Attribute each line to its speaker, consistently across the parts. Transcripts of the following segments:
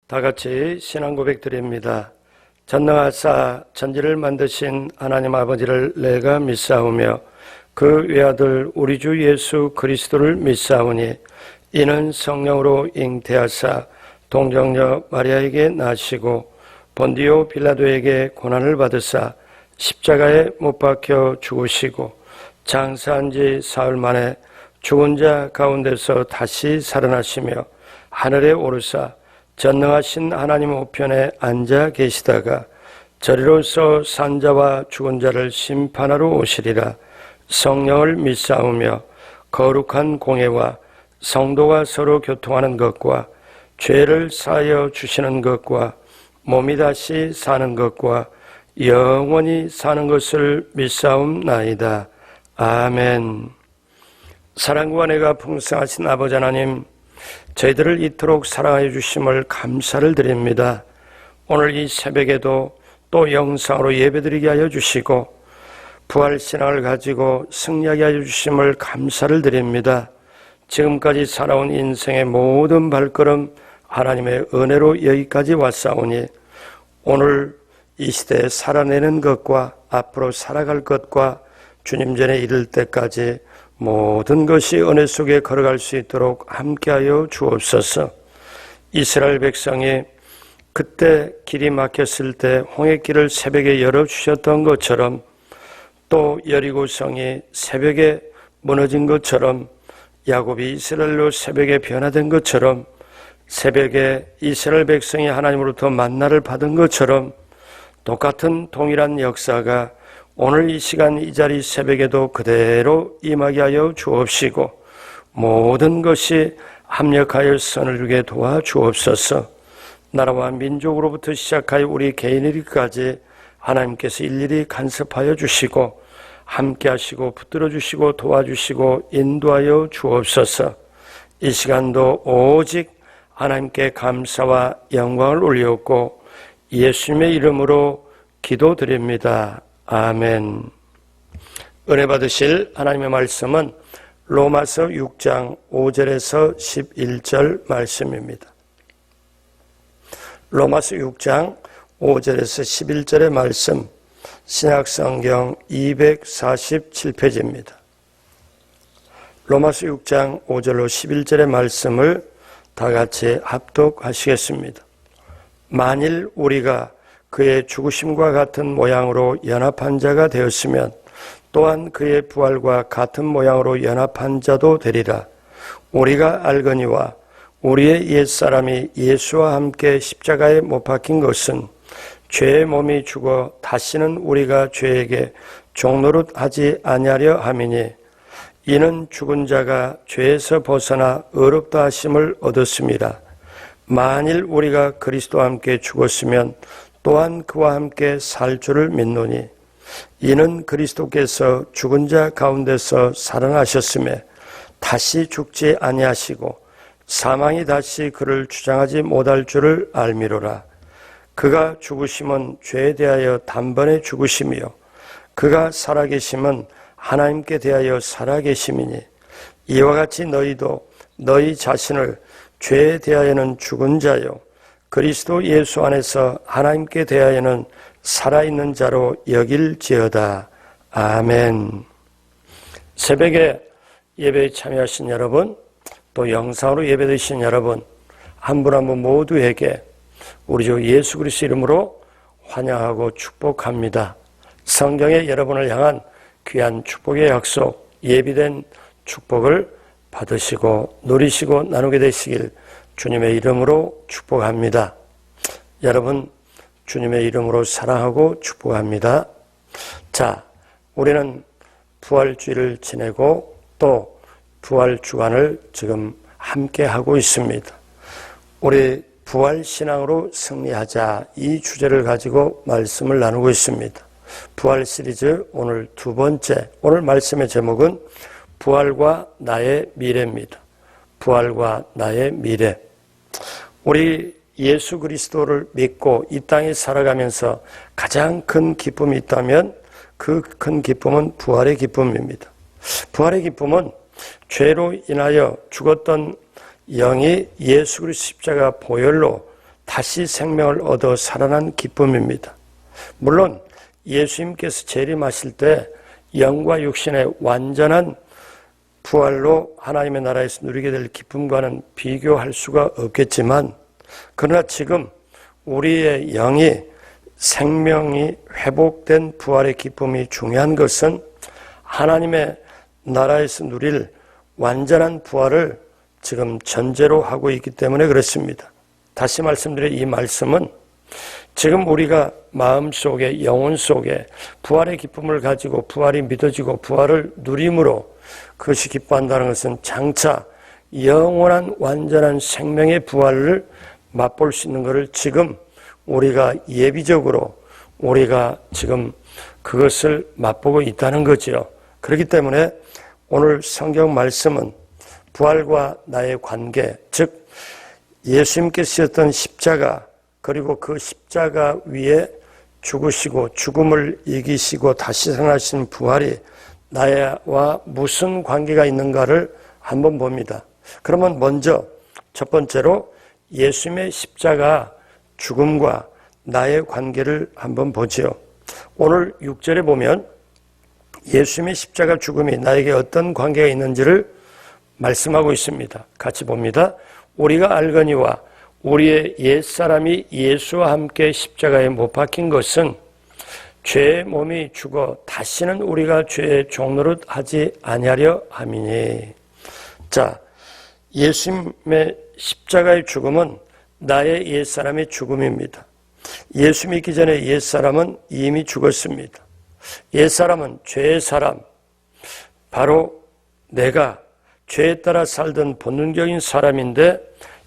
Speaker 1: 다 같이 신앙 고백 드립니다. 전능하사 천지를 만드신 하나님 아버지를 내가 믿사오며 그 외아들 우리 주 예수 그리스도를 믿사오니 이는 성령으로 잉태하사 동정녀 마리아에게 나시고 본디오 빌라도에게 고난을 받으사 십자가에 못 박혀 죽으시고 장사한 지 사흘 만에 죽은 자 가운데서 다시 살아나시며 하늘에 오르사 전능하신 하나님 우편에 앉아 계시다가 저리로서 산자와 죽은 자를 심판하러 오시리라. 성령을 믿사오며 거룩한 공예와 성도가 서로 교통하는 것과 죄를 사하여 주시는 것과 몸이 다시 사는 것과 영원히 사는 것을 믿사옵나이다. 아멘. 사랑과 은혜가 풍성하신 아버지 하나님, 저희들을 이토록 사랑하여 주심을 감사를 드립니다. 오늘 이 새벽에도 또 영상으로 예배드리게 하여 주시고 부활신앙을 가지고 승리하게 하여 주심을 감사를 드립니다. 지금까지 살아온 인생의 모든 발걸음 하나님의 은혜로 여기까지 왔사오니 오늘 이 시대에 살아내는 것과 앞으로 살아갈 것과 주님 전에 이를 때까지 모든 것이 은혜 속에 걸어갈 수 있도록 함께하여 주옵소서. 이스라엘 백성이 그때 길이 막혔을 때 홍해길을 새벽에 열어주셨던 것처럼 또 여리고성이 새벽에 무너진 것처럼 야곱이 이스라엘로 새벽에 변화된 것처럼 새벽에 이스라엘 백성이 하나님으로부터 만나를 받은 것처럼 똑같은 동일한 역사가 오늘 이 시간 이 자리 새벽에도 그대로 임하게 하여 주옵시고 모든 것이 합력하여 선을 이루게 도와주옵소서. 나라와 민족으로부터 시작하여 우리 개인에게까지 하나님께서 일일이 간섭하여 주시고 함께 하시고 붙들어 주시고 도와주시고 인도하여 주옵소서. 이 시간도 오직 하나님께 감사와 영광을 올리옵고 예수님의 이름으로 기도드립니다. 아멘. 은혜 받으실 하나님의 말씀은 로마서 6장 5절에서 11절 말씀입니다. 로마서 6장 5절에서 11절의 말씀, 신약성경 247페이지입니다. 로마서 6장 5절로 11절의 말씀을 다 같이 합독하시겠습니다. 만일 우리가 그의 죽으심과 같은 모양으로 연합한 자가 되었으면 또한 그의 부활과 같은 모양으로 연합한 자도 되리라. 우리가 알거니와 우리의 옛사람이 예수와 함께 십자가에 못 박힌 것은 죄의 몸이 죽어 다시는 우리가 죄에게 종노릇하지 아니하려 함이니 이는 죽은 자가 죄에서 벗어나 의롭다 하심을 얻었습니다. 만일 우리가 그리스도와 함께 죽었으면 또한 그와 함께 살 줄을 믿노니 이는 그리스도께서 죽은 자 가운데서 살아나셨음에 다시 죽지 아니하시고 사망이 다시 그를 주장하지 못할 줄을 알미로라. 그가 죽으심은 죄에 대하여 단번에 죽으심이요 그가 살아계심은 하나님께 대하여 살아계심이니 이와 같이 너희도 너희 자신을 죄에 대하여는 죽은 자요 그리스도 예수 안에서 하나님께 대하여는 살아있는 자로 여길지어다. 아멘. 새벽에 예배에 참여하신 여러분, 또 영상으로 예배드리신 여러분, 한 분 한 분 모두에게 우리 주 예수 그리스도 이름으로 환영하고 축복합니다. 성경에 여러분을 향한 귀한 축복의 약속, 예비된 축복을 받으시고 누리시고 나누게 되시길 주님의 이름으로 축복합니다. 여러분, 주님의 이름으로 사랑하고 축복합니다. 자, 우리는 부활주일을 지내고 또 부활주간을 지금 함께 하고 있습니다. 우리 부활신앙으로 승리하자, 이 주제를 가지고 말씀을 나누고 있습니다. 부활 시리즈 오늘 두 번째, 오늘 말씀의 제목은 부활과 나의 미래입니다. 부활과 나의 미래. 우리 예수 그리스도를 믿고 이 땅에 살아가면서 가장 큰 기쁨이 있다면 그 큰 기쁨은 부활의 기쁨입니다. 부활의 기쁨은 죄로 인하여 죽었던 영이 예수 그리스도 십자가 보혈로 다시 생명을 얻어 살아난 기쁨입니다. 물론 예수님께서 재림하실 때 영과 육신의 완전한 부활로 하나님의 나라에서 누리게 될 기쁨과는 비교할 수가 없겠지만, 그러나 지금 우리의 영이 생명이 회복된 부활의 기쁨이 중요한 것은 하나님의 나라에서 누릴 완전한 부활을 지금 전제로 하고 있기 때문에 그렇습니다. 다시 말씀드려 이 말씀은 지금 우리가 마음속에 영혼 속에 부활의 기쁨을 가지고 부활이 믿어지고 부활을 누림으로 그것이 기뻐한다는 것은 장차 영원한 완전한 생명의 부활을 맛볼 수 있는 것을 지금 우리가 예비적으로 우리가 지금 그것을 맛보고 있다는 거지요. 그렇기 때문에 오늘 성경 말씀은 부활과 나의 관계, 즉 예수님께서 지었던 십자가, 그리고 그 십자가 위에 죽으시고 죽음을 이기시고 다시 살아나신 부활이 나와 무슨 관계가 있는가를 한번 봅니다. 그러면 먼저 첫 번째로 예수님의 십자가 죽음과 나의 관계를 한번 보지요. 오늘 6절에 보면 예수님의 십자가 죽음이 나에게 어떤 관계가 있는지를 말씀하고 있습니다. 같이 봅니다. 우리가 알거니와 우리의 옛사람이 예수와 함께 십자가에 못 박힌 것은 죄의 몸이 죽어 다시는 우리가 죄의 종노릇 하지 아니하려 함이니. 자, 예수님의 십자가의 죽음은 나의 옛사람의 죽음입니다. 예수 믿기 전에 옛사람은 이미 죽었습니다. 옛사람은 죄의 사람, 바로 내가 죄에 따라 살던 본능적인 사람인데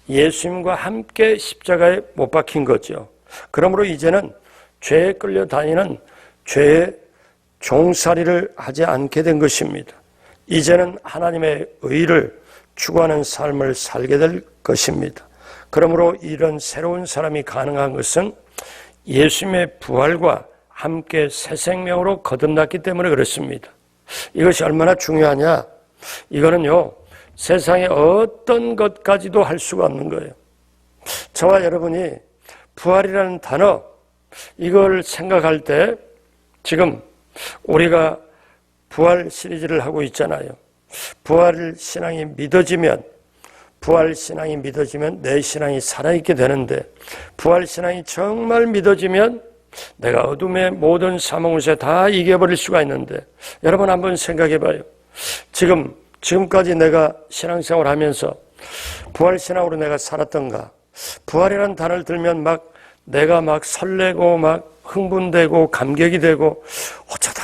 Speaker 1: 예수님과 함께 십자가에 못 박힌 거죠. 그러므로 이제는 죄에 끌려다니는 죄의 종살이를 하지 않게 된 것입니다. 이제는 하나님의 의를 추구하는 삶을 살게 될 것입니다. 그러므로 이런 새로운 사람이 가능한 것은 예수님의 부활과 함께 새 생명으로 거듭났기 때문에 그렇습니다. 이것이 얼마나 중요하냐? 이거는요, 세상의 어떤 것까지도 할 수가 없는 거예요. 저와 여러분이 부활이라는 단어, 이걸 생각할 때 지금 우리가 부활 시리즈를 하고 있잖아요. 부활 신앙이 믿어지면 내 신앙이 살아있게 되는데, 부활 신앙이 정말 믿어지면 내가 어둠의 모든 사망운세 다 이겨버릴 수가 있는데, 여러분 한번 생각해 봐요. 지금까지 내가 신앙생활 하면서 부활신앙으로 내가 살았던가? 부활이라는 단어를 들면 내가 설레고 흥분되고 감격이 되고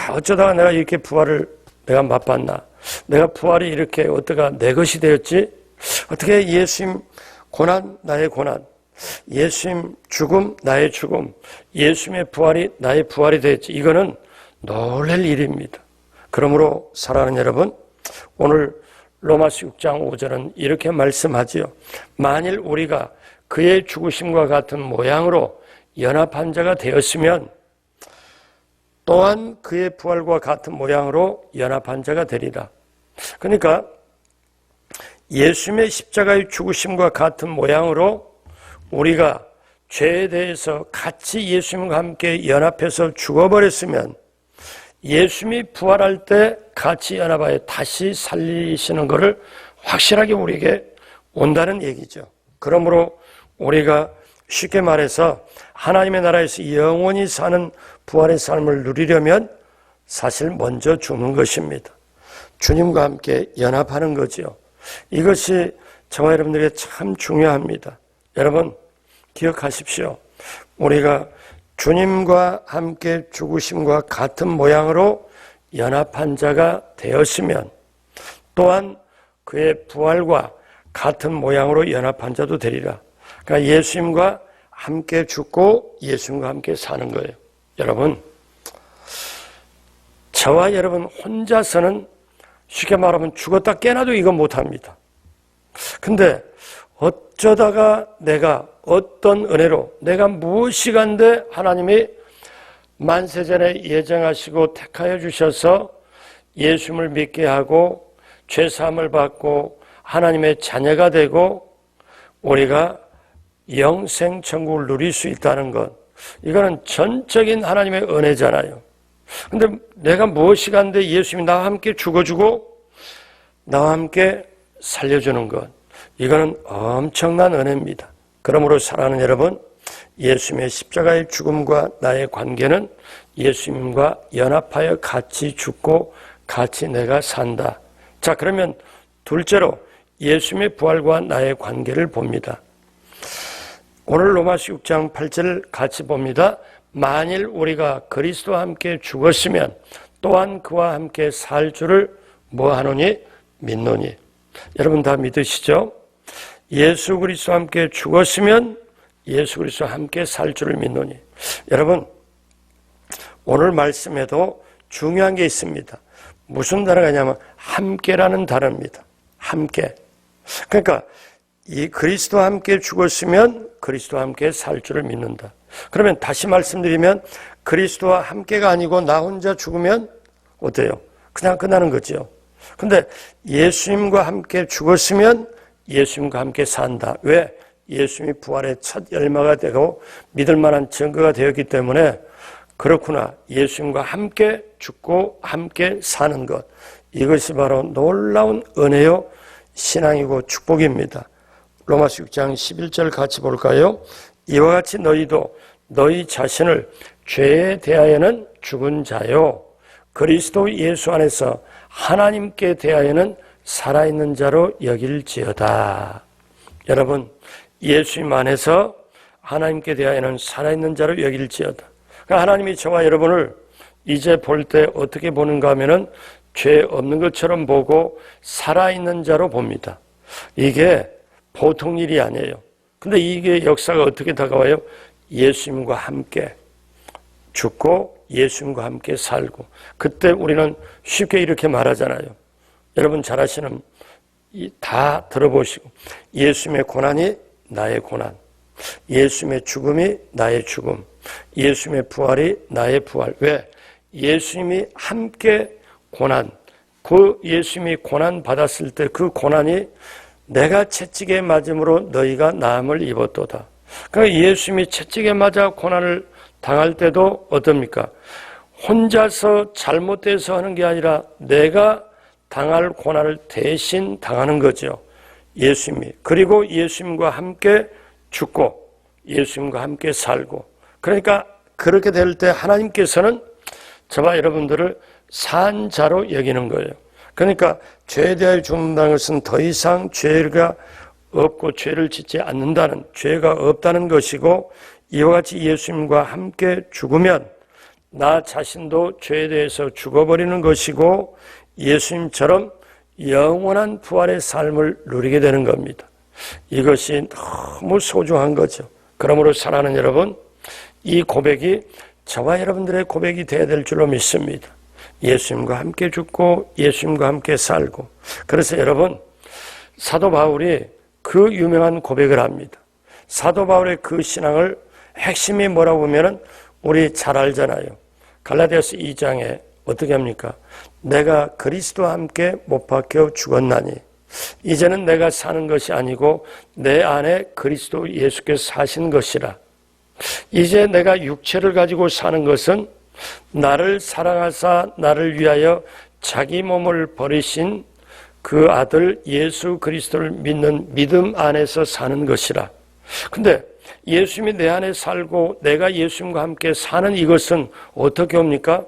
Speaker 1: 어쩌다가 내가 이렇게 부활을 내가 맛봤나? 내가 부활이 이렇게 어떠가 내 것이 되었지? 어떻게 예수님 고난, 나의 고난, 예수님 죽음, 나의 죽음, 예수님의 부활이 나의 부활이 되었지? 이거는 놀랄 일입니다. 그러므로 사랑하는 여러분, 오늘 로마서 6장 5절은 이렇게 말씀하지요. 만일 우리가 그의 죽으심과 같은 모양으로 연합한 자가 되었으면 또한 그의 부활과 같은 모양으로 연합한 자가 되리라. 그러니까 예수님의 십자가의 죽으심과 같은 모양으로 우리가 죄에 대해서 같이 예수님과 함께 연합해서 죽어버렸으면 예수님이 부활할 때 같이 연합하여 다시 살리시는 것을 확실하게 우리에게 온다는 얘기죠. 그러므로 우리가 쉽게 말해서 하나님의 나라에서 영원히 사는 부활의 삶을 누리려면 사실 먼저 죽는 것입니다. 주님과 함께 연합하는 거죠. 이것이 저와 여러분들에게 참 중요합니다. 여러분 기억하십시오. 우리가 주님과 함께 죽으심과 같은 모양으로 연합한 자가 되었으면 또한 그의 부활과 같은 모양으로 연합한 자도 되리라. 그러니까 예수님과 함께 죽고 예수님과 함께 사는 거예요. 여러분, 저와 여러분 혼자서는 쉽게 말하면 죽었다 깨나도 이거 못합니다. 근데 어쩌다가 내가 어떤 은혜로 내가 무엇이 간데 하나님이 만세전에 예정하시고 택하여 주셔서 예수님을 믿게 하고 죄사함을 받고 하나님의 자녀가 되고 우리가 영생 천국을 누릴 수 있다는 것, 이거는 전적인 하나님의 은혜잖아요. 근데 내가 무엇이 간데 예수님이 나와 함께 죽어주고 나와 함께 살려주는 것, 이거는 엄청난 은혜입니다. 그러므로 사랑하는 여러분, 예수님의 십자가의 죽음과 나의 관계는 예수님과 연합하여 같이 죽고 같이 내가 산다. 자, 그러면 둘째로 예수님의 부활과 나의 관계를 봅니다. 오늘 로마서 6장 8절 같이 봅니다. 만일 우리가 그리스도와 함께 죽었으면 또한 그와 함께 살 줄을 뭐하노니? 믿노니. 여러분 다 믿으시죠? 예수 그리스도와 함께 죽었으면 예수 그리스도와 함께 살 줄을 믿노니. 여러분, 오늘 말씀에도 중요한 게 있습니다. 무슨 단어가냐면 함께라는 단어입니다. 함께. 그러니까 이 그리스도와 함께 죽었으면 그리스도와 함께 살 줄을 믿는다. 그러면 다시 말씀드리면 그리스도와 함께가 아니고 나 혼자 죽으면 어때요? 그냥 끝나는 거죠. 근데 예수님과 함께 죽었으면 예수님과 함께 산다. 왜? 예수님이 부활의 첫 열마가 되고 믿을 만한 증거가 되었기 때문에 그렇구나. 예수님과 함께 죽고 함께 사는 것. 이것이 바로 놀라운 은혜요 신앙이고 축복입니다. 로마서 6장 11절 같이 볼까요? 이와 같이 너희도 너희 자신을 죄에 대하여는 죽은 자요 그리스도 예수 안에서 하나님께 대하여는 살아있는 자로 여길지어다. 여러분, 예수님 안에서 하나님께 대하여는 살아있는 자로 여길지어다. 그러니까 하나님이 저와 여러분을 이제 볼 때 어떻게 보는가 하면은 죄 없는 것처럼 보고 살아있는 자로 봅니다. 이게 보통 일이 아니에요. 근데 이게 역사가 어떻게 다가와요? 예수님과 함께 죽고 예수님과 함께 살고. 그때 우리는 쉽게 이렇게 말하잖아요. 여러분 잘 아시는, 다 들어보시고, 예수님의 고난이 나의 고난, 예수님의 죽음이 나의 죽음, 예수님의 부활이 나의 부활. 왜? 예수님이 함께 고난, 그 예수님이 고난 받았을 때 그 고난이 내가 채찍에 맞음으로 너희가 나음을 입었도다. 그러니까 예수님이 채찍에 맞아 고난을 당할 때도 어떻습니까? 혼자서 잘못돼서 하는 게 아니라 내가 당할 고난을 대신 당하는 거죠. 예수님이. 그리고 예수님과 함께 죽고 예수님과 함께 살고. 그러니까 그렇게 될 때 하나님께서는 저와 여러분들을 산 자로 여기는 거예요. 그러니까 죄에 대하여 죽는다는 것은 더 이상 죄가 없고 죄를 짓지 않는다는, 죄가 없다는 것이고, 이와 같이 예수님과 함께 죽으면 나 자신도 죄에 대해서 죽어버리는 것이고 예수님처럼 영원한 부활의 삶을 누리게 되는 겁니다. 이것이 너무 소중한 거죠. 그러므로 사랑하는 여러분, 이 고백이 저와 여러분들의 고백이 되어야 될 줄로 믿습니다. 예수님과 함께 죽고 예수님과 함께 살고. 그래서 여러분, 사도 바울이 그 유명한 고백을 합니다. 사도 바울의 그 신앙을 핵심이 뭐라고 보면은 우리 잘 알잖아요. 갈라디아서 2장에 어떻게 합니까? 내가 그리스도와 함께 못 박혀 죽었나니 이제는 내가 사는 것이 아니고 내 안에 그리스도 예수께서 사신 것이라. 이제 내가 육체를 가지고 사는 것은 나를 사랑하사 나를 위하여 자기 몸을 버리신 그 아들 예수 그리스도를 믿는 믿음 안에서 사는 것이라. 근데 예수님이 내 안에 살고 내가 예수님과 함께 사는 이것은 어떻게 옵니까?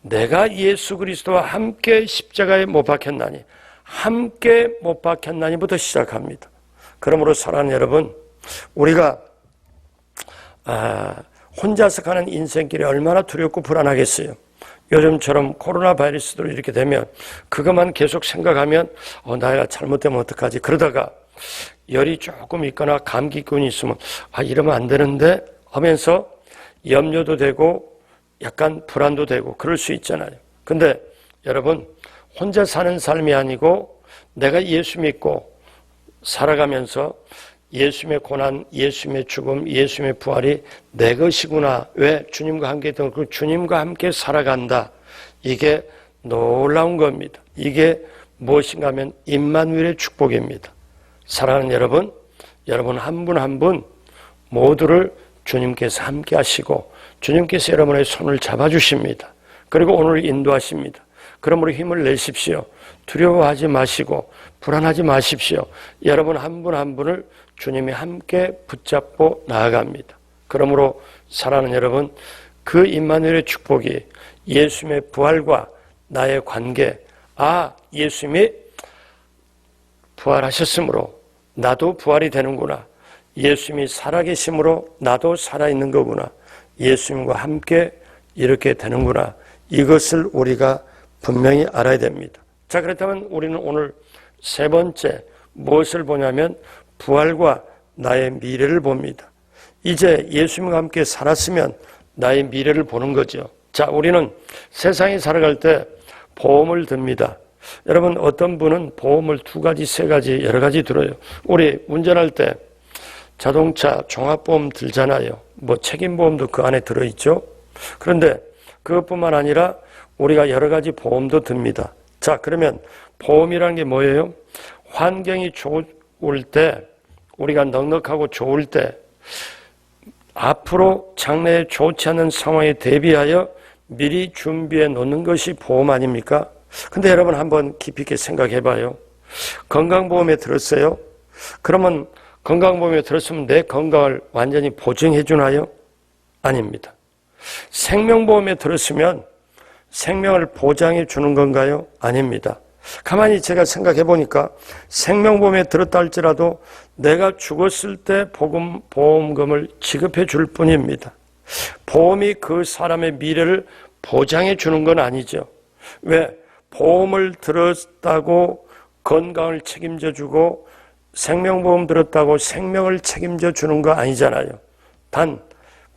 Speaker 1: 내가 예수 그리스도와 함께 십자가에 못 박혔나니, 함께 못 박혔나니부터 시작합니다. 그러므로 사랑하는 여러분, 우리가 혼자서 가는 인생길이 얼마나 두렵고 불안하겠어요. 요즘처럼 코로나 바이러스도 이렇게 되면 그것만 계속 생각하면 내가 잘못되면 어떡하지? 그러다가 열이 조금 있거나 감기균이 있으면 이러면 안 되는데 하면서 염려도 되고 약간 불안도 되고 그럴 수 있잖아요. 근데 여러분, 혼자 사는 삶이 아니고 내가 예수 믿고 살아가면서 예수님의 고난, 예수님의 죽음, 예수님의 부활이 내 것이구나. 왜? 주님과 함께 있던 그 주님과 함께 살아간다. 이게 놀라운 겁니다. 이게 무엇인가 하면 임마누엘의 축복입니다. 사랑하는 여러분, 여러분 한 분 한 분 모두를 주님께서 함께 하시고 주님께서 여러분의 손을 잡아주십니다. 그리고 오늘 인도하십니다. 그러므로 힘을 내십시오. 두려워하지 마시고 불안하지 마십시오. 여러분 한 분 한 분을 주님이 함께 붙잡고 나아갑니다. 그러므로 사랑하는 여러분, 그 임마누엘의 축복이 예수님의 부활과 나의 관계, 예수님이 부활하셨으므로 나도 부활이 되는구나. 예수님이 살아계심으로 나도 살아있는 거구나. 예수님과 함께 이렇게 되는구나. 이것을 우리가 분명히 알아야 됩니다. 자, 그렇다면 우리는 오늘 세 번째 무엇을 보냐면 부활과 나의 미래를 봅니다. 이제 예수님과 함께 살았으면 나의 미래를 보는 거죠. 자, 우리는 세상에 살아갈 때 보험을 듭니다. 여러분, 어떤 분은 보험을 2가지, 3가지, 여러 가지 들어요. 우리 운전할 때 자동차 종합보험 들잖아요. 책임보험도 그 안에 들어있죠. 그런데 그것뿐만 아니라 우리가 여러 가지 보험도 듭니다. 자, 그러면 보험이라는 게 뭐예요? 환경이 좋을 때, 우리가 넉넉하고 좋을 때, 앞으로 장래에 좋지 않은 상황에 대비하여 미리 준비해 놓는 것이 보험 아닙니까? 근데 여러분 한번 깊이 있게 생각해 봐요. 건강보험에 들었어요? 그러면 건강보험에 들었으면 내 건강을 완전히 보증해 주나요? 아닙니다. 생명보험에 들었으면 생명을 보장해 주는 건가요? 아닙니다. 가만히 제가 생각해 보니까 생명보험에 들었다 할지라도 내가 죽었을 때 보험금을 지급해 줄 뿐입니다. 보험이 그 사람의 미래를 보장해 주는 건 아니죠. 왜? 보험을 들었다고 건강을 책임져 주고 생명보험 들었다고 생명을 책임져 주는 거 아니잖아요. 단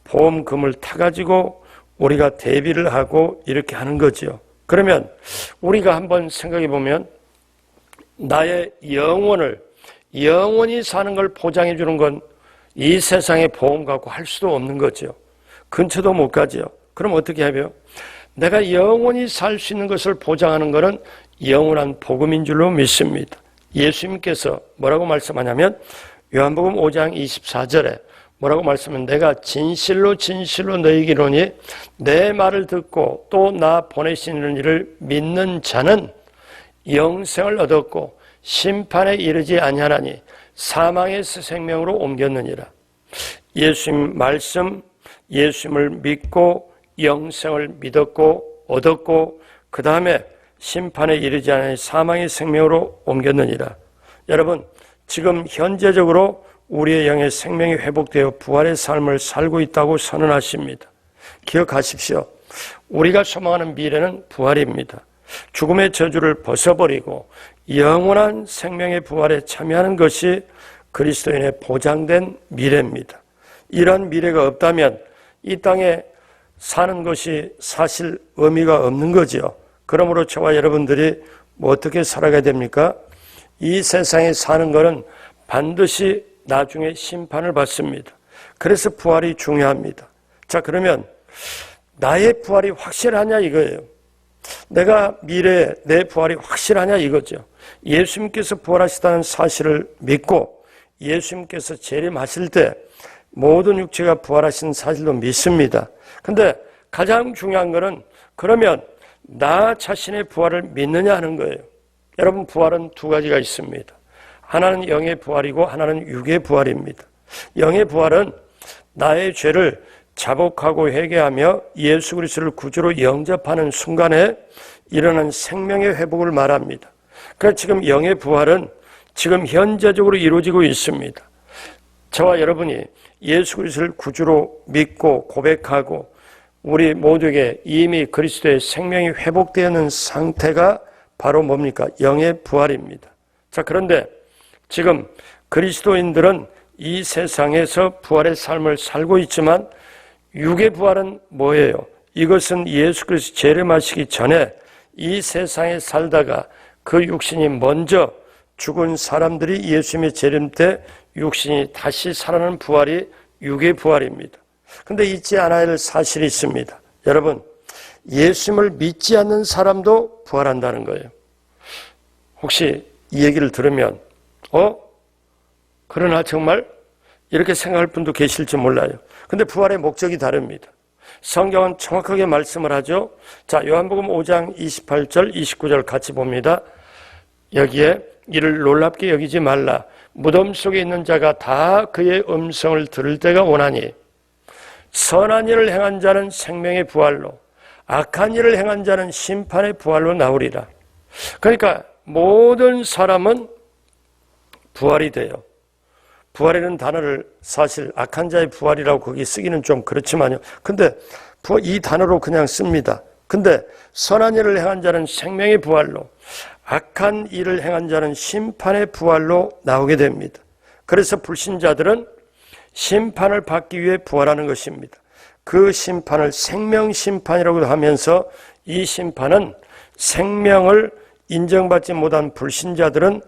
Speaker 1: 보험금을 타가지고 우리가 대비를 하고 이렇게 하는 거죠. 그러면 우리가 한번 생각해 보면 나의 영원히 사는 걸 보장해 주는 건 이 세상의 보험 갖고 할 수도 없는 거죠. 근처도 못 가죠. 그럼 어떻게 해요? 내가 영원히 살 수 있는 것을 보장하는 것은 영원한 복음인 줄로 믿습니다. 예수님께서 뭐라고 말씀하냐면 요한복음 5장 24절에 뭐라고 말씀하면 내가 진실로 너희에게 이르노니 내 말을 듣고 또 나 보내시는 이를 믿는 자는 영생을 얻었고 심판에 이르지 아니하나니 사망에서 생명으로 옮겼느니라. 예수님 말씀, 예수님을 믿고 영생을 믿었고 얻었고 그 다음에 심판에 이르지 않으니 사망의 생명으로 옮겼느니라. 여러분, 지금 현재적으로 우리의 영의 생명이 회복되어 부활의 삶을 살고 있다고 선언하십니다. 기억하십시오. 우리가 소망하는 미래는 부활입니다. 죽음의 저주를 벗어버리고 영원한 생명의 부활에 참여하는 것이 그리스도인의 보장된 미래입니다. 이런 미래가 없다면 이 땅에 사는 것이 사실 의미가 없는 거죠. 그러므로 저와 여러분들이 어떻게 살아가야 됩니까? 이 세상에 사는 것은 반드시 나중에 심판을 받습니다. 그래서 부활이 중요합니다. 자, 그러면 나의 부활이 확실하냐 이거예요. 내가 미래에 내 부활이 확실하냐 이거죠. 예수님께서 부활하시다는 사실을 믿고 예수님께서 재림하실 때 모든 육체가 부활하신 사실도 믿습니다. 근데 가장 중요한 것은 그러면 나 자신의 부활을 믿느냐 하는 거예요. 여러분, 부활은 2가지가 있습니다. 하나는 영의 부활이고 하나는 육의 부활입니다. 영의 부활은 나의 죄를 자복하고 회개하며 예수 그리스도를 구주로 영접하는 순간에 일어난 생명의 회복을 말합니다. 그래서 지금 영의 부활은 지금 현재적으로 이루어지고 있습니다. 저와 여러분이 예수 그리스도를 구주로 믿고 고백하고 우리 모두에게 이미 그리스도의 생명이 회복되는 상태가 바로 뭡니까? 영의 부활입니다. 자, 그런데 지금 그리스도인들은 이 세상에서 부활의 삶을 살고 있지만 육의 부활은 뭐예요? 이것은 예수 그리스도 재림하시기 전에 이 세상에 살다가 그 육신이 먼저 죽은 사람들이 예수님의 재림 때 육신이 다시 살아나는 부활이 육의 부활입니다. 그런데 잊지 않아야 할 사실이 있습니다. 여러분, 예수님을 믿지 않는 사람도 부활한다는 거예요. 혹시 이 얘기를 들으면 그러나 정말 이렇게 생각할 분도 계실지 몰라요. 근데 부활의 목적이 다릅니다. 성경은 정확하게 말씀을 하죠. 자, 요한복음 5장 28절 29절 같이 봅니다. 여기에 이를 놀랍게 여기지 말라. 무덤 속에 있는 자가 다 그의 음성을 들을 때가 오나니 선한 일을 행한 자는 생명의 부활로, 악한 일을 행한 자는 심판의 부활로 나오리라. 그러니까 모든 사람은 부활이 돼요. 부활이라는 단어를 사실 악한 자의 부활이라고 거기 쓰기는 좀 그렇지만요. 근데 이 단어로 그냥 씁니다. 근데 선한 일을 행한 자는 생명의 부활로, 악한 일을 행한 자는 심판의 부활로 나오게 됩니다. 그래서 불신자들은 심판을 받기 위해 부활하는 것입니다. 그 심판을 생명심판이라고 하면서 이 심판은 생명을 인정받지 못한 불신자들은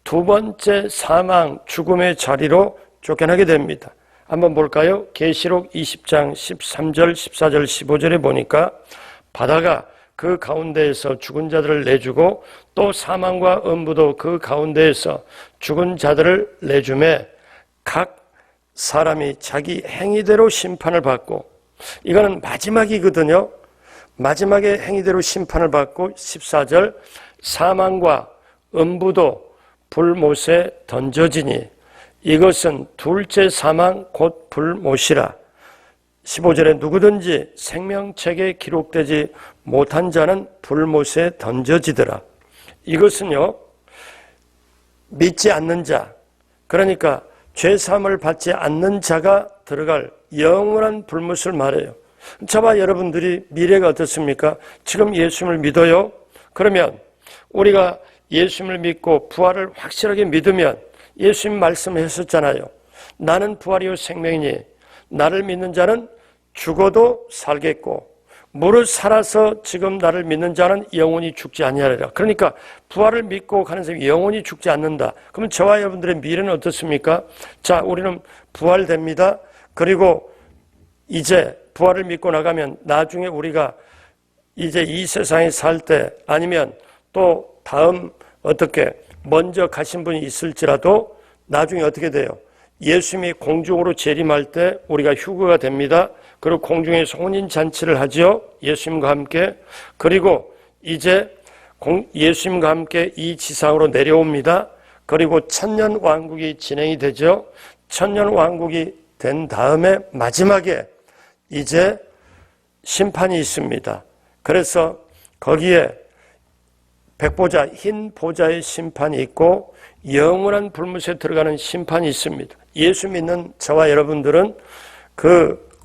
Speaker 1: 두 번째 사망, 죽음의 자리로 쫓겨나게 됩니다. 한번 볼까요? 계시록 20장 13절, 14절, 15절에 보니까 바다가 그 가운데에서 죽은 자들을 내주고 또 사망과 음부도 그 가운데에서 죽은 자들을 내주매 각 사람이 자기 행위대로 심판을 받고, 이거는 마지막이거든요. 마지막에 행위대로 심판을 받고 14절 사망과 음부도 불못에 던져지니 이것은 둘째 사망 곧 불못이라. 15절에 누구든지 생명책에 기록되지 못한 자는 불못에 던져지더라. 이것은요, 믿지 않는 자, 그러니까 죄사함을 받지 않는 자가 들어갈 영원한 불못을 말해요. 저와 여러분들이 미래가 어떻습니까? 지금 예수님을 믿어요? 그러면 우리가 예수님을 믿고 부활을 확실하게 믿으면 예수님 말씀하셨잖아요. 나는 부활이요 생명이니 나를 믿는 자는 죽어도 살겠고 무릇 살아서 지금 나를 믿는 자는 영원히 죽지 아니하리라. 그러니까 부활을 믿고 가는 사람이 영원히 죽지 않는다. 그러면 저와 여러분들의 미래는 어떻습니까? 자, 우리는 부활됩니다. 그리고 이제 부활을 믿고 나가면 나중에 우리가 이제 이 세상에 살 때 아니면 또 다음 어떻게 먼저 가신 분이 있을지라도 나중에 어떻게 돼요? 예수님이 공중으로 재림할 때 우리가 휴거가 됩니다. 그리고 공중에서 혼인잔치를 하죠. 예수님과 함께. 그리고 이제 예수님과 함께 이 지상으로 내려옵니다. 그리고 천년왕국이 진행이 되죠. 천년왕국이 된 다음에 마지막에 이제 심판이 있습니다. 그래서 거기에 백보자, 흰 보자의 심판이 있고 영원한 불못에 들어가는 심판이 있습니다. 예수 믿는 저와 여러분들은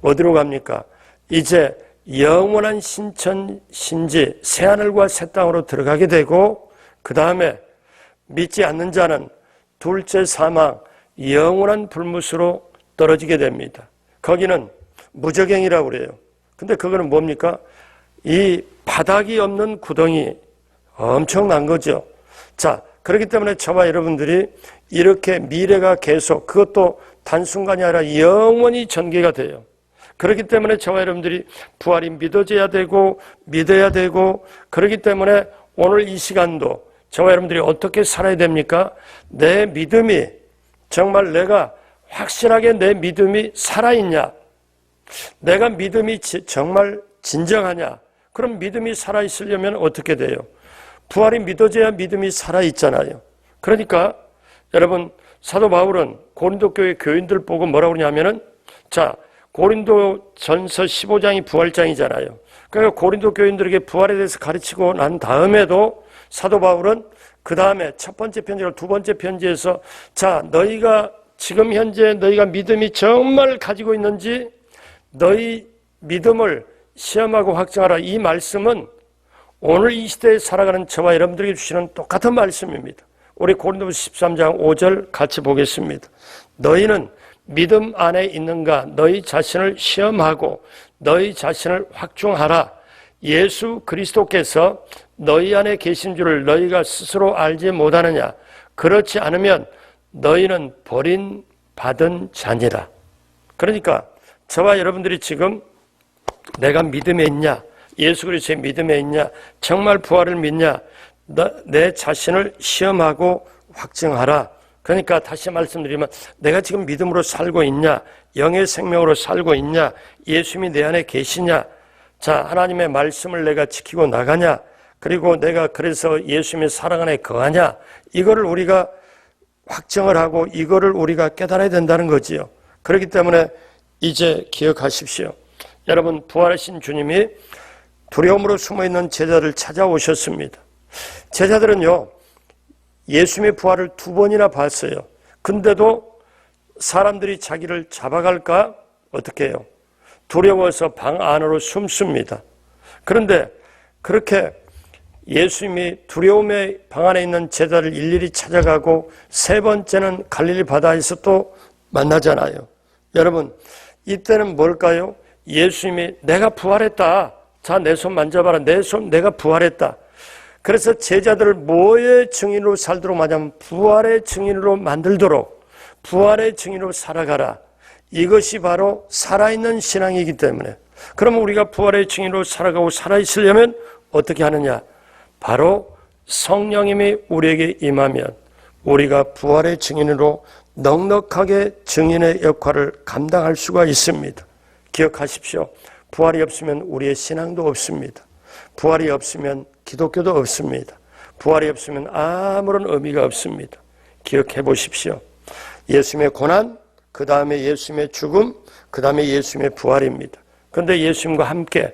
Speaker 1: 어디로 갑니까? 이제 영원한 신천, 신지, 새하늘과 새 땅으로 들어가게 되고 그 다음에 믿지 않는 자는 둘째 사망, 영원한 불못으로 떨어지게 됩니다. 거기는 무저갱이라고 그래요. 근데 그거는 뭡니까? 이 바닥이 없는 구덩이, 엄청난 거죠. 자, 그렇기 때문에 저와 여러분들이 이렇게 미래가 계속, 그것도 단순간이 아니라 영원히 전개가 돼요. 그렇기 때문에 저와 여러분들이 부활이 믿어져야 되고 믿어야 되고, 그렇기 때문에 오늘 이 시간도 저와 여러분들이 어떻게 살아야 됩니까? 내 믿음이 정말 내가 확실하게 내 믿음이 살아있냐? 내가 믿음이 정말 진정하냐? 그럼 믿음이 살아있으려면 어떻게 돼요? 부활이 믿어져야 믿음이 살아있잖아요. 그러니까 여러분, 사도 바울은 고린도 교회 교인들 보고 뭐라고 그러냐면은, 자, 고린도 전서 15장이 부활장이잖아요. 그러니까 고린도 교인들에게 부활에 대해서 가르치고 난 다음에도 사도 바울은 그 다음에 첫 번째 편지와 두 번째 편지에서, 자, 너희가 지금 현재 너희가 믿음이 정말 가지고 있는지 너희 믿음을 시험하고 확정하라. 이 말씀은 오늘 이 시대에 살아가는 저와 여러분들에게 주시는 똑같은 말씀입니다. 우리 고린도후서 13장 5절 같이 보겠습니다. 너희는 믿음 안에 있는가? 너희 자신을 시험하고 너희 자신을 확증하라. 예수 그리스도께서 너희 안에 계신 줄을 너희가 스스로 알지 못하느냐? 그렇지 않으면 너희는 버림받은 자니라. 그러니까 저와 여러분들이 지금 내가 믿음에 있냐? 예수 그리스도의 믿음에 있냐? 정말 부활을 믿냐? 내 자신을 시험하고 확증하라. 그러니까 다시 말씀드리면 내가 지금 믿음으로 살고 있냐, 영의 생명으로 살고 있냐, 예수님이 내 안에 계시냐, 자, 하나님의 말씀을 내가 지키고 나가냐, 그리고 내가 그래서 예수님의 사랑 안에 거하냐, 이거를 우리가 확정을 하고 이거를 우리가 깨달아야 된다는 거지요. 그렇기 때문에 이제 기억하십시오. 여러분, 부활하신 주님이 두려움으로 숨어있는 제자들을 찾아오셨습니다. 제자들은요, 예수님의 부활을 2번이나 봤어요. 근데도 사람들이 자기를 잡아갈까? 어떻게 해요? 두려워서 방 안으로 숨습니다. 그런데 그렇게 예수님이 두려움의 방 안에 있는 제자를 일일이 찾아가고 3번째는 갈릴리 바다에서 또 만나잖아요. 여러분, 이때는 뭘까요? 예수님이 내가 부활했다. 자, 내 손 만져봐라. 내 손 내가 부활했다. 그래서 제자들을 뭐의 증인으로 살도록 하냐면 부활의 증인으로 만들도록, 부활의 증인으로 살아가라. 이것이 바로 살아있는 신앙이기 때문에, 그러면 우리가 부활의 증인으로 살아가고 살아있으려면 어떻게 하느냐? 바로 성령님이 우리에게 임하면 우리가 부활의 증인으로 넉넉하게 증인의 역할을 감당할 수가 있습니다. 기억하십시오. 부활이 없으면 우리의 신앙도 없습니다. 부활이 없으면 기독교도 없습니다. 부활이 없으면 아무런 의미가 없습니다. 기억해 보십시오. 예수님의 고난, 그 다음에 예수님의 죽음, 그 다음에 예수님의 부활입니다. 그런데 예수님과 함께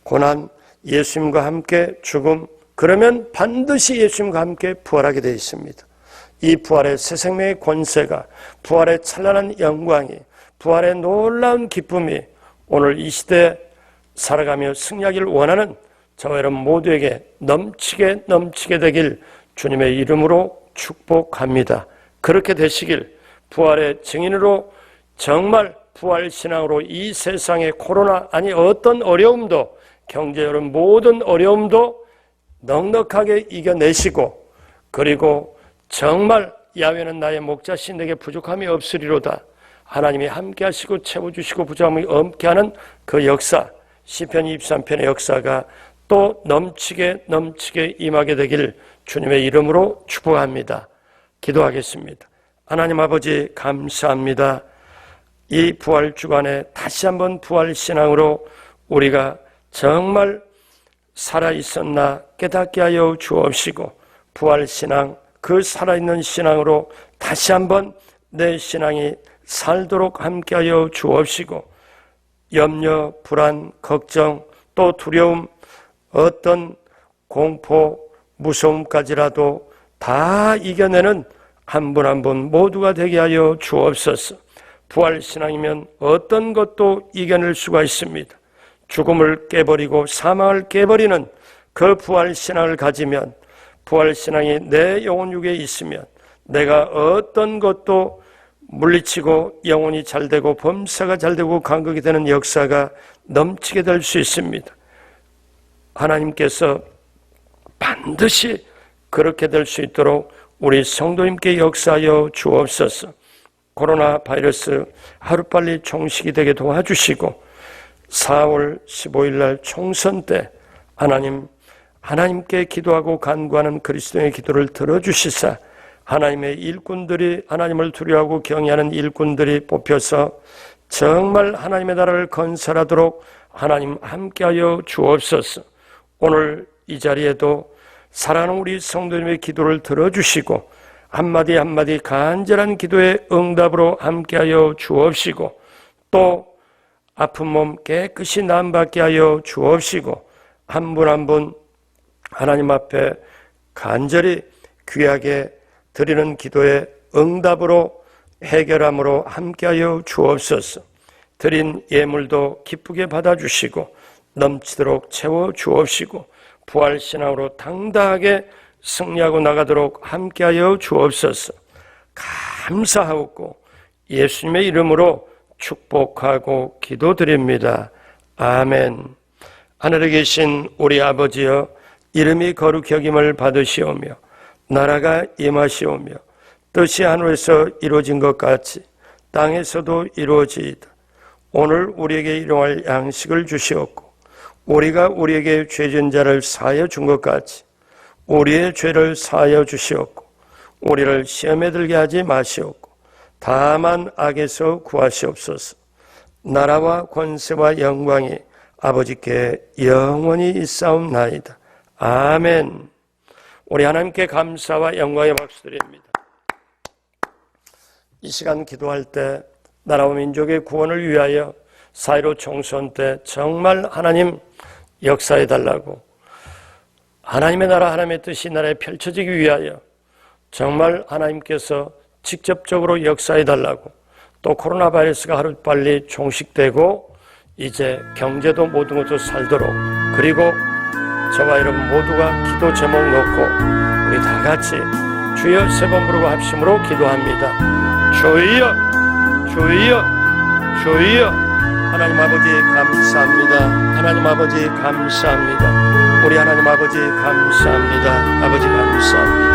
Speaker 1: 고난, 예수님과 함께 죽음, 그러면 반드시 예수님과 함께 부활하게 되어 있습니다. 이 부활의 새 생명의 권세가, 부활의 찬란한 영광이, 부활의 놀라운 기쁨이 오늘 이 시대에 살아가며 승리하기를 원하는 저와 여러분 모두에게 넘치게 되길 주님의 이름으로 축복합니다. 그렇게 되시길, 부활의 증인으로 정말 부활신앙으로 이 세상의 코로나, 아니 어떤 어려움도, 경제적으로 모든 어려움도 넉넉하게 이겨내시고, 그리고 정말 야훼는 나의 목자신 내게 부족함이 없으리로다. 하나님이 함께 하시고 채워주시고 부족함이 없게 하는 그 역사, 시편 23편의 역사가 또 넘치게 임하게 되길 주님의 이름으로 축복합니다. 기도하겠습니다. 하나님 아버지, 감사합니다. 이 부활 주간에 다시 한번 부활 신앙으로 우리가 정말 살아있었나 깨닫게 하여 주옵시고, 부활 신앙, 그 살아있는 신앙으로 다시 한번 내 신앙이 살도록 함께하여 주옵시고, 염려, 불안, 걱정, 또 두려움, 어떤 공포, 무서움까지라도 다 이겨내는 한 분 한 분 모두가 되게 하여 주옵소서. 부활신앙이면 어떤 것도 이겨낼 수가 있습니다. 죽음을 깨버리고 사망을 깨버리는 그 부활신앙을 가지면, 부활신앙이 내 영혼 육에 있으면 내가 어떤 것도 물리치고 영혼이 잘되고 범사가 잘되고 간극이 되는 역사가 넘치게 될 수 있습니다. 하나님께서 반드시 그렇게 될 수 있도록 우리 성도님께 역사하여 주옵소서. 코로나 바이러스 하루빨리 종식이 되게 도와주시고, 4월 15일 날 총선 때 하나님께 기도하고 간구하는 그리스도의 기도를 들어주시사 하나님의 일꾼들이, 하나님을 두려워하고 경외하는 일꾼들이 뽑혀서 정말 하나님의 나라를 건설하도록 하나님 함께하여 주옵소서. 오늘 이 자리에도 사랑하는 우리 성도님의 기도를 들어주시고 한마디 한마디 간절한 기도의 응답으로 함께하여 주옵시고, 또 아픈 몸 깨끗이 나음받게 하여 주옵시고, 한 분 한 분 하나님 앞에 간절히 귀하게 드리는 기도의 응답으로 해결함으로 함께하여 주옵소서. 드린 예물도 기쁘게 받아주시고 넘치도록 채워 주옵시고, 부활신앙으로 당당하게 승리하고 나가도록 함께하여 주옵소서. 감사하고 예수님의 이름으로 축복하고 기도드립니다. 아멘. 하늘에 계신 우리 아버지여, 이름이 거룩히 여김을 받으시오며 나라가 임하시오며 뜻이 하늘에서 이루어진 것 같이 땅에서도 이루어지이다. 오늘 우리에게 일용할 양식을 주시옵고, 우리가 우리에게 죄진 자를 사하여 준 것 같이 우리의 죄를 사하여 주시옵고 우리를 시험에 들게 하지 마시옵고 다만 악에서 구하시옵소서. 나라와 권세와 영광이 아버지께 영원히 있사옵나이다. 아멘. 우리 하나님께 감사와 영광의 박수 드립니다. 이 시간 기도할 때 나라와 민족의 구원을 위하여 4.15 총선 때 정말 하나님 역사해 달라고, 하나님의 나라, 하나님의 뜻이 이 나라에 펼쳐지기 위하여 정말 하나님께서 직접적으로 역사해 달라고, 또 코로나 바이러스가 하루빨리 종식되고 이제 경제도 모든 것도 살도록, 그리고 저와 여러분 모두가 기도 제목 놓고 우리 다 같이 주여 3번 부르고 합심으로 기도합니다. 주여 주여 주여. 하나님 아버지 감사합니다. 하나님 아버지 감사합니다. 우리 하나님 아버지 감사합니다. 아버지 감사합니다.